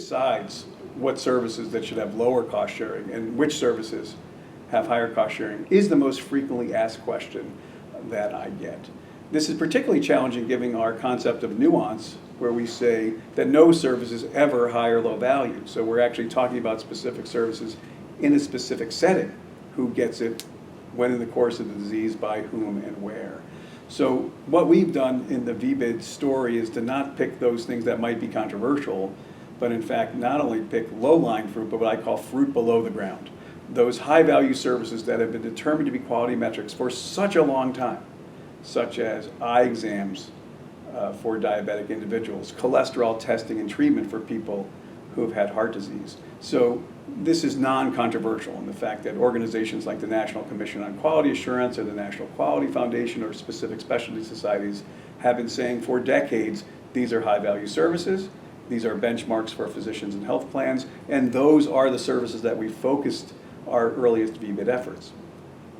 decides what services that should have lower cost sharing and which services have higher cost sharing is the most frequently asked question that I get. This is particularly challenging given our concept of nuance, where we say that no service is ever high or low value. So we're actually talking about specific services in a specific setting. Who gets it, when in the course of the disease, by whom, and where. So what we've done in the VBID story is to not pick those things that might be controversial, but in fact not only pick low-lying fruit, but what I call fruit below the ground. Those high-value services that have been determined to be quality metrics for such a long time, such as eye exams for diabetic individuals, cholesterol testing and treatment for people who have had heart disease. So this is non-controversial in the fact that organizations like the National Commission on Quality Assurance or the National Quality Foundation or specific specialty societies have been saying for decades, these are high-value services, these are benchmarks for physicians and health plans, and those are the services that we focused our earliest VBID efforts.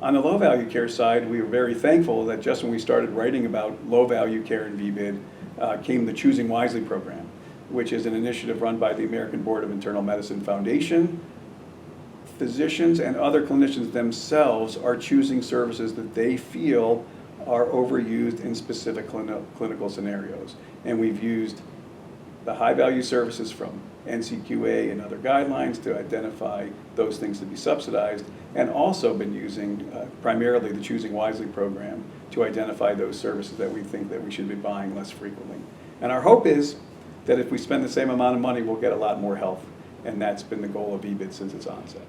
On the low-value care side, we were very thankful that just when we started writing about low-value care in VBID came the Choosing Wisely program, which is an initiative run by the American Board of Internal Medicine Foundation. Physicians and other clinicians themselves are choosing services that they feel are overused in specific clinical scenarios. And we've used the high-value services from NCQA and other guidelines to identify those things to be subsidized, and also been using primarily the Choosing Wisely program to identify those services that we think that we should be buying less frequently. And our hope is that if we spend the same amount of money, we'll get a lot more health, and that's been the goal of VBID since its onset.